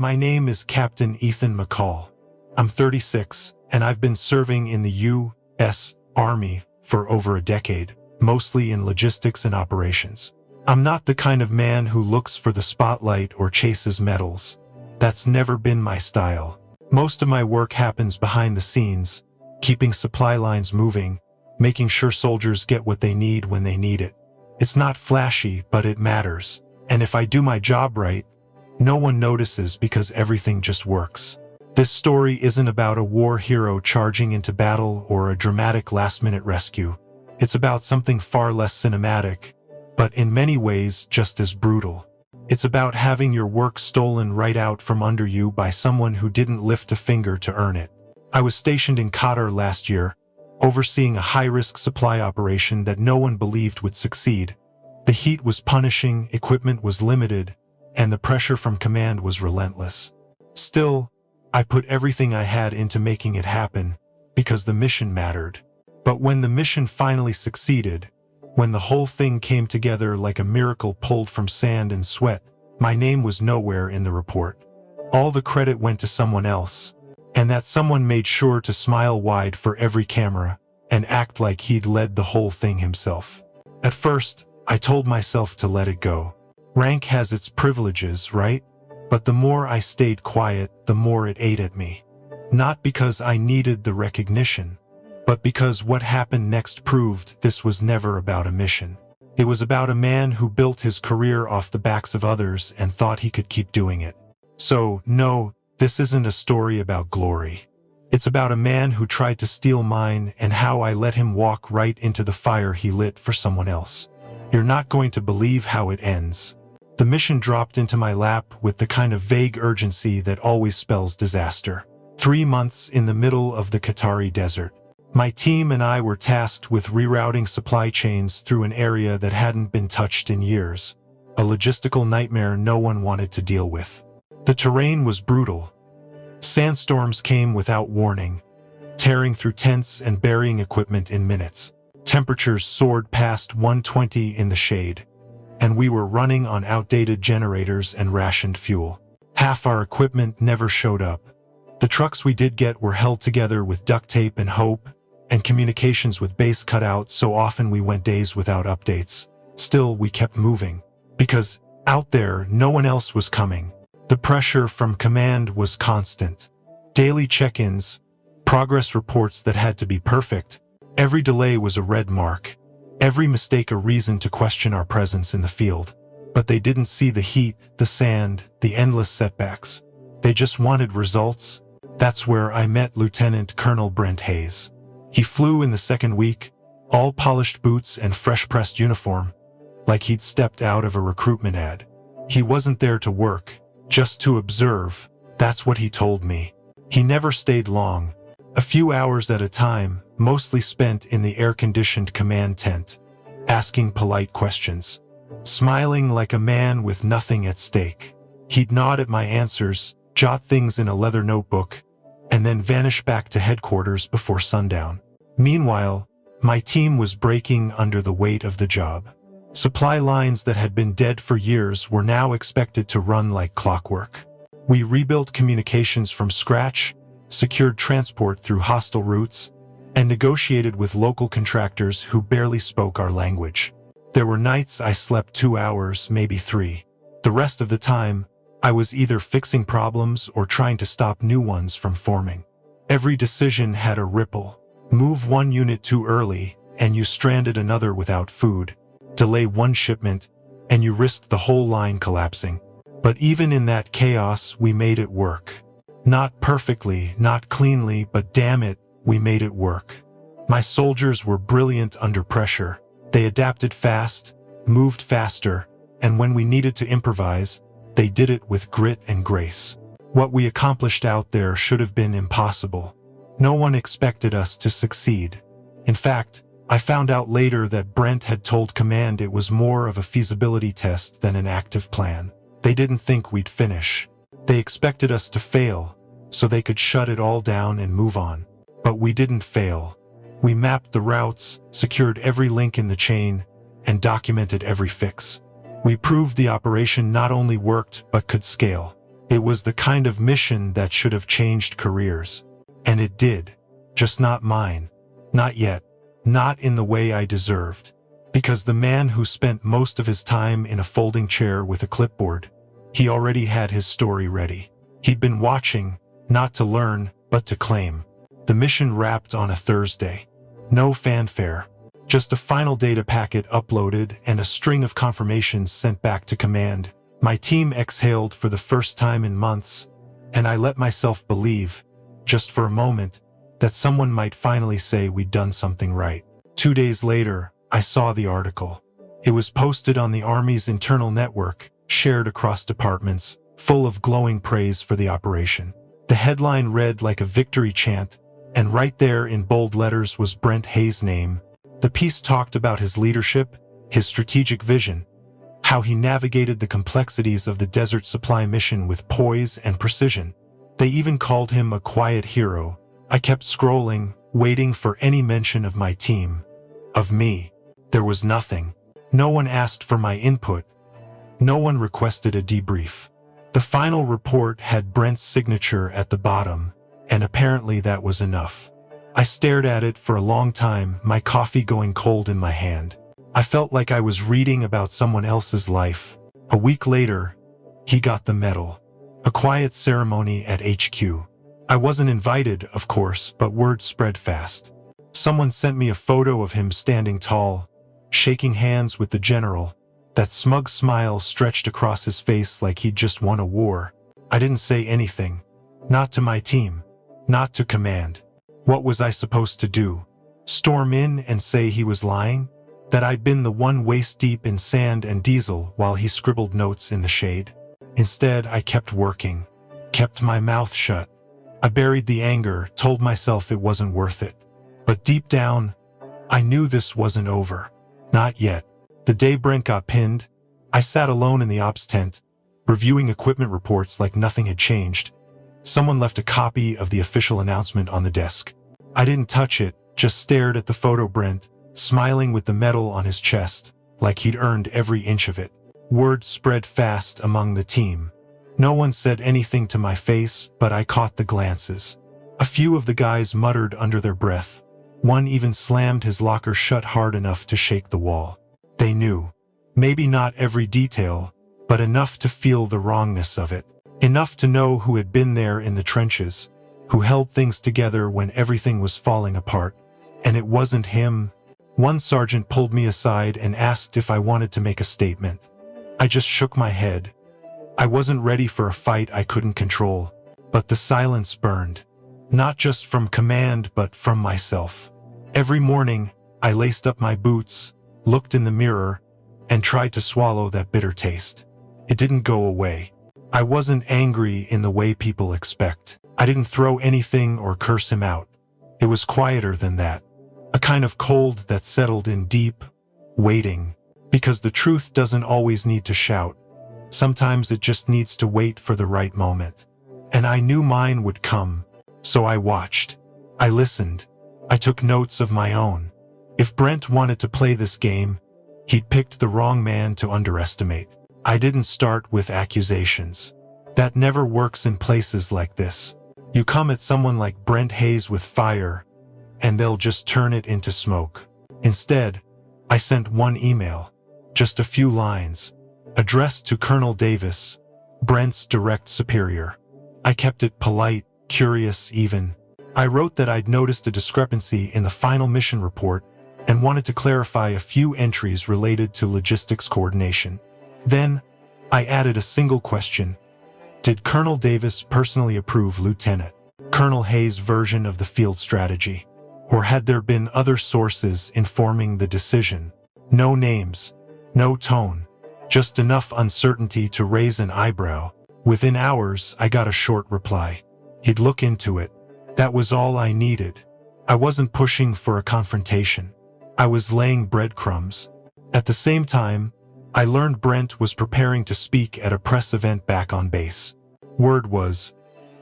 My name is Captain Ethan McCall. I'm 36, and I've been serving in the U.S. Army for over a decade, mostly in logistics and operations. I'm not the kind of man who looks for the spotlight or chases medals. That's never been my style. Most of my work happens behind the scenes, keeping supply lines moving, making sure soldiers get what they need when they need it. It's not flashy, but it matters. And if I do my job right, no one notices because everything just works. This story isn't about a war hero charging into battle or a dramatic last-minute rescue. It's about something far less cinematic, but in many ways just as brutal. It's about having your work stolen right out from under you by someone who didn't lift a finger to earn it. I was stationed in Qatar last year, overseeing a high-risk supply operation that no one believed would succeed. The heat was punishing, equipment was limited, and the pressure from command was relentless. Still, I put everything I had into making it happen, because the mission mattered. But when the mission finally succeeded, when the whole thing came together like a miracle pulled from sand and sweat, my name was nowhere in the report. All the credit went to someone else, and that someone made sure to smile wide for every camera and act like he'd led the whole thing himself. At first, I told myself to let it go. Rank has its privileges, right? But the more I stayed quiet, the more it ate at me. Not because I needed the recognition, but because what happened next proved this was never about a mission. It was about a man who built his career off the backs of others and thought he could keep doing it. So, no, this isn't a story about glory. It's about a man who tried to steal mine and how I let him walk right into the fire he lit for someone else. You're not going to believe how it ends. The mission dropped into my lap with the kind of vague urgency that always spells disaster. 3 months in the middle of the Qatari desert. My team and I were tasked with rerouting supply chains through an area that hadn't been touched in years. A logistical nightmare no one wanted to deal with. The terrain was brutal. Sandstorms came without warning, tearing through tents and burying equipment in minutes. Temperatures soared past 120 in the shade, and we were running on outdated generators and rationed fuel. Half our equipment never showed up. The trucks we did get were held together with duct tape and hope, and communications with base cut out so often we went days without updates. Still, we kept moving, because out there, no one else was coming. The pressure from command was constant. Daily check-ins, progress reports that had to be perfect. Every delay was a red mark. Every mistake a reason to question our presence in the field. But they didn't see the heat, the sand, the endless setbacks. They just wanted results. That's where I met Lieutenant Colonel Brent Hayes. He flew in the second week, all polished boots and fresh-pressed uniform, like he'd stepped out of a recruitment ad. He wasn't there to work, just to observe. That's what he told me. He never stayed long. A few hours at a time, mostly spent in the air-conditioned command tent, asking polite questions, smiling like a man with nothing at stake. He'd nod at my answers, jot things in a leather notebook, and then vanish back to headquarters before sundown. Meanwhile, my team was breaking under the weight of the job. Supply lines that had been dead for years were now expected to run like clockwork. We rebuilt communications from scratch, secured transport through hostile routes, and negotiated with local contractors who barely spoke our language. There were nights I slept 2 hours, maybe 3. The rest of the time, I was either fixing problems or trying to stop new ones from forming. Every decision had a ripple. Move one unit too early, and you stranded another without food. Delay one shipment, and you risked the whole line collapsing. But even in that chaos, we made it work. Not perfectly, not cleanly, but damn it, we made it work. My soldiers were brilliant under pressure. They adapted fast, moved faster, and when we needed to improvise, they did it with grit and grace. What we accomplished out there should have been impossible. No one expected us to succeed. In fact, I found out later that Brent had told command it was more of a feasibility test than an active plan. They didn't think we'd finish. They expected us to fail, so they could shut it all down and move on. But we didn't fail. We mapped the routes, secured every link in the chain, and documented every fix. We proved the operation not only worked but could scale. It was the kind of mission that should have changed careers. And it did. Just not mine. Not yet. Not in the way I deserved. Because the man who spent most of his time in a folding chair with a clipboard, he already had his story ready. He'd been watching, not to learn, but to claim. The mission wrapped on a Thursday. No fanfare. Just a final data packet uploaded and a string of confirmations sent back to command. My team exhaled for the first time in months, and I let myself believe, just for a moment, that someone might finally say we'd done something right. 2 days later, I saw the article. It was posted on the Army's internal network, shared across departments, full of glowing praise for the operation. The headline read like a victory chant, and right there in bold letters was Brent Hayes' name. The piece talked about his leadership, his strategic vision, how he navigated the complexities of the desert supply mission with poise and precision. They even called him a quiet hero. I kept scrolling, waiting for any mention of my team. Of me. There was nothing. No one asked for my input. No one requested a debrief. The final report had Brent's signature at the bottom, and apparently that was enough. I stared at it for a long time, my coffee going cold in my hand. I felt like I was reading about someone else's life. A week later, he got the medal. A quiet ceremony at HQ. I wasn't invited, of course, but word spread fast. Someone sent me a photo of him standing tall, shaking hands with the general. That smug smile stretched across his face like he'd just won a war. I didn't say anything. Not to my team. Not to command. What was I supposed to do? Storm in and say he was lying? That I'd been the one waist-deep in sand and diesel while he scribbled notes in the shade? Instead, I kept working. Kept my mouth shut. I buried the anger, told myself it wasn't worth it. But deep down, I knew this wasn't over. Not yet. The day Brent got pinned, I sat alone in the ops tent, reviewing equipment reports like nothing had changed. Someone left a copy of the official announcement on the desk. I didn't touch it, just stared at the photo Brent, smiling with the medal on his chest, like he'd earned every inch of it. Word spread fast among the team. No one said anything to my face, but I caught the glances. A few of the guys muttered under their breath. One even slammed his locker shut hard enough to shake the wall. They knew. Maybe not every detail, but enough to feel the wrongness of it. Enough to know who had been there in the trenches, who held things together when everything was falling apart. And it wasn't him. One sergeant pulled me aside and asked if I wanted to make a statement. I just shook my head. I wasn't ready for a fight I couldn't control. But the silence burned. Not just from command, but from myself. Every morning, I laced up my boots, looked in the mirror, and tried to swallow that bitter taste. It didn't go away. I wasn't angry in the way people expect. I didn't throw anything or curse him out. It was quieter than that. A kind of cold that settled in deep, waiting. Because the truth doesn't always need to shout. Sometimes it just needs to wait for the right moment. And I knew mine would come. So I watched. I listened. I took notes of my own. If Brent wanted to play this game, he'd picked the wrong man to underestimate. I didn't start with accusations. That never works in places like this. You come at someone like Brent Hayes with fire, and they'll just turn it into smoke. Instead, I sent one email, just a few lines, addressed to Colonel Davis, Brent's direct superior. I kept it polite, curious even. I wrote that I'd noticed a discrepancy in the final mission report and wanted to clarify a few entries related to logistics coordination. Then, I added a single question. Did Colonel Davis personally approve Lieutenant Colonel Hayes' version of the field strategy? Or had there been other sources informing the decision? No names, no tone, just enough uncertainty to raise an eyebrow. Within hours, I got a short reply. He'd look into it. That was all I needed. I wasn't pushing for a confrontation. I was laying breadcrumbs. At the same time, I learned Brent was preparing to speak at a press event back on base. Word was,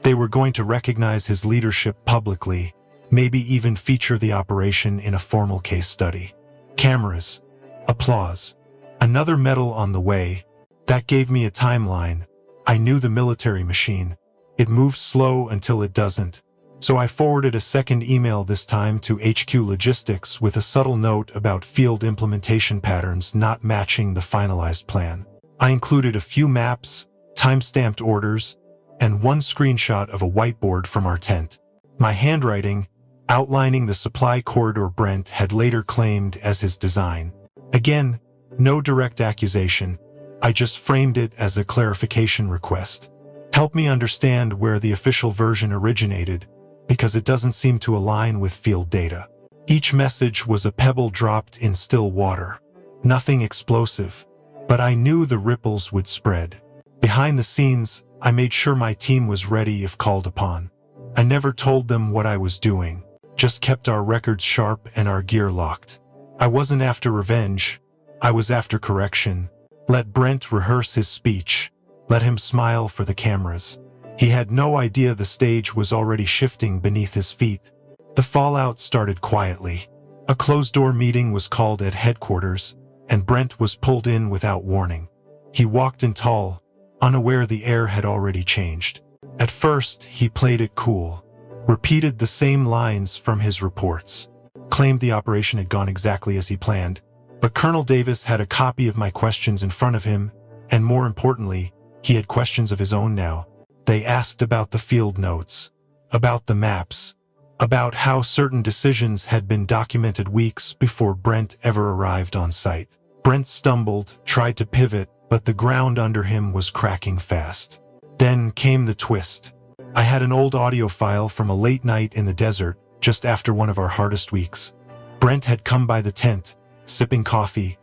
they were going to recognize his leadership publicly, maybe even feature the operation in a formal case study. Cameras. Applause. Another medal on the way. That gave me a timeline. I knew the military machine. It moves slow until it doesn't. So I forwarded a second email, this time to HQ Logistics, with a subtle note about field implementation patterns not matching the finalized plan. I included a few maps, time-stamped orders, and one screenshot of a whiteboard from our tent. My handwriting, outlining the supply corridor Brent had later claimed as his design. Again, no direct accusation. I just framed it as a clarification request. Help me understand where the official version originated, because it doesn't seem to align with field data. Each message was a pebble dropped in still water. Nothing explosive, but I knew the ripples would spread. Behind the scenes, I made sure my team was ready if called upon. I never told them what I was doing, just kept our records sharp and our gear locked. I wasn't after revenge, I was after correction. Let Brent rehearse his speech. Let him smile for the cameras. He had no idea the stage was already shifting beneath his feet. The fallout started quietly. A closed-door meeting was called at headquarters, and Brent was pulled in without warning. He walked in tall, unaware the air had already changed. At first, he played it cool, repeated the same lines from his reports, claimed the operation had gone exactly as he planned. But Colonel Davis had a copy of my questions in front of him, and more importantly, he had questions of his own now. They asked about the field notes, about the maps, about how certain decisions had been documented weeks before Brent ever arrived on site. Brent stumbled, tried to pivot, but the ground under him was cracking fast. Then came the twist. I had an old audio file from a late night in the desert, just after one of our hardest weeks. Brent had come by the tent, sipping coffee,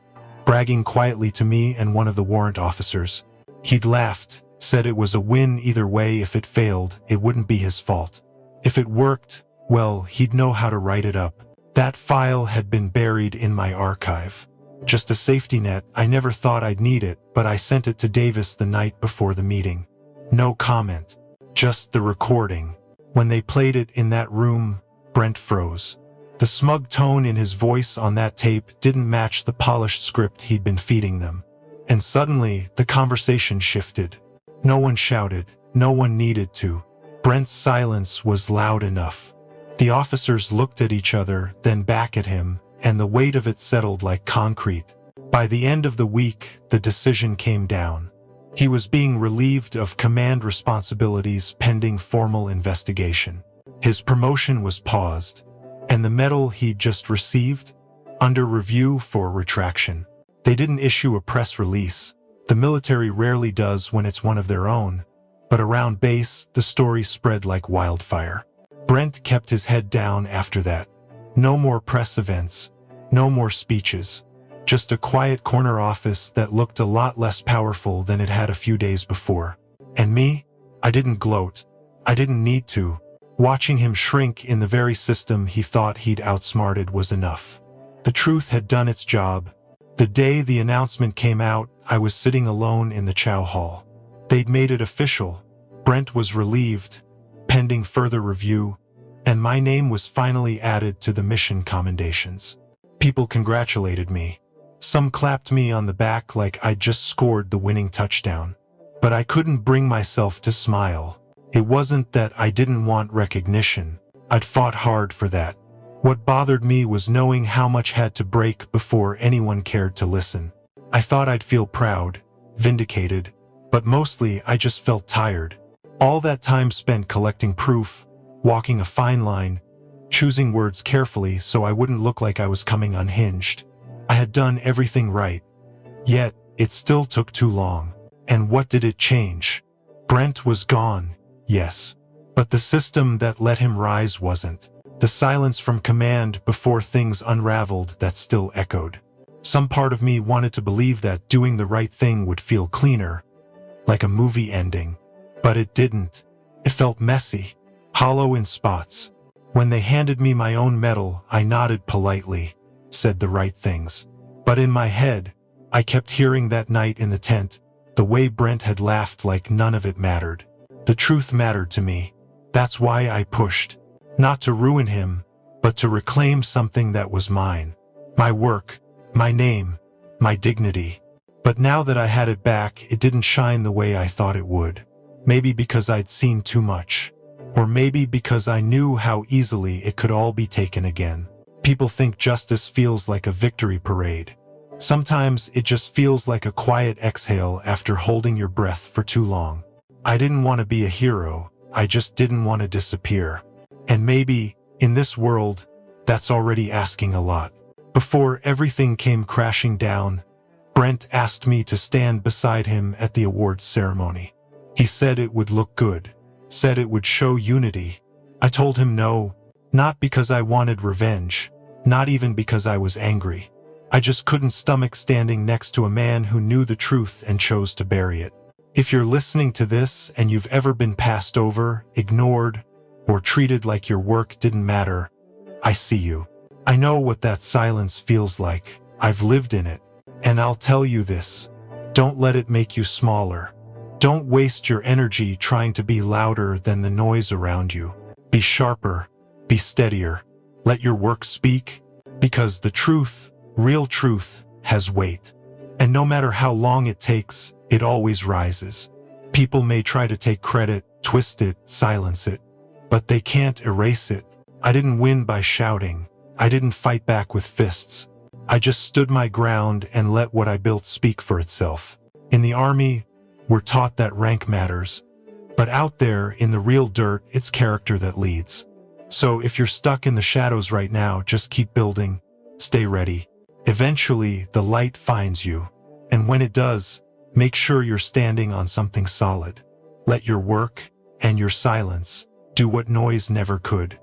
bragging quietly to me and one of the warrant officers. He'd laughed, said it was a win either way. If it failed, it wouldn't be his fault. If it worked, well, he'd know how to write it up. That file had been buried in my archive. Just a safety net. I never thought I'd need it, but I sent it to Davis the night before the meeting. No comment. Just the recording. When they played it in that room, Brent froze. The smug tone in his voice on that tape didn't match the polished script he'd been feeding them. And suddenly, the conversation shifted. No one shouted. No one needed to. Brent's silence was loud enough. The officers looked at each other, then back at him, and the weight of it settled like concrete. By the end of the week, the decision came down. He was being relieved of command responsibilities pending formal investigation. His promotion was paused, and the medal he'd just received, under review for retraction. They didn't issue a press release. The military rarely does when it's one of their own, but around base, the story spread like wildfire. Brent kept his head down after that. No more press events, no more speeches. Just a quiet corner office that looked a lot less powerful than it had a few days before. And me? I didn't gloat. I didn't need to. Watching him shrink in the very system he thought he'd outsmarted was enough. The truth had done its job. The day the announcement came out, I was sitting alone in the chow hall. They'd made it official. Brent was relieved, pending further review, and my name was finally added to the mission commendations. People congratulated me. Some clapped me on the back like I'd just scored the winning touchdown. But I couldn't bring myself to smile. It wasn't that I didn't want recognition. I'd fought hard for that. What bothered me was knowing how much had to break before anyone cared to listen. I thought I'd feel proud, vindicated, but mostly I just felt tired. All that time spent collecting proof, walking a fine line, choosing words carefully so I wouldn't look like I was coming unhinged. I had done everything right. Yet, it still took too long. And what did it change? Brent was gone, yes. But the system that let him rise wasn't. The silence from command before things unraveled that still echoed. Some part of me wanted to believe that doing the right thing would feel cleaner, like a movie ending. But it didn't. It felt messy, hollow in spots. When they handed me my own medal, I nodded politely, said the right things. But in my head, I kept hearing that night in the tent, the way Brent had laughed like none of it mattered. The truth mattered to me. That's why I pushed. Not to ruin him, but to reclaim something that was mine. My work, my name, my dignity. But now that I had it back, it didn't shine the way I thought it would. Maybe because I'd seen too much. Or maybe because I knew how easily it could all be taken again. People think justice feels like a victory parade. Sometimes it just feels like a quiet exhale after holding your breath for too long. I didn't want to be a hero, I just didn't want to disappear. And maybe, in this world, that's already asking a lot. Before everything came crashing down, Brent asked me to stand beside him at the awards ceremony. He said it would look good, said it would show unity. I told him no, not because I wanted revenge, not even because I was angry. I just couldn't stomach standing next to a man who knew the truth and chose to bury it. If you're listening to this and you've ever been passed over, ignored, or treated like your work didn't matter, I see you. I know what that silence feels like. I've lived in it. And I'll tell you this, don't let it make you smaller. Don't waste your energy trying to be louder than the noise around you. Be sharper, be steadier. Let your work speak, because the truth, real truth, has weight. And no matter how long it takes, it always rises. People may try to take credit, twist it, silence it, but they can't erase it. I didn't win by shouting. I didn't fight back with fists. I just stood my ground and let what I built speak for itself. In the army, we're taught that rank matters, but out there in the real dirt, it's character that leads. So if you're stuck in the shadows right now, just keep building, stay ready. Eventually, the light finds you, and when it does, make sure you're standing on something solid. Let your work and your silence do what noise never could.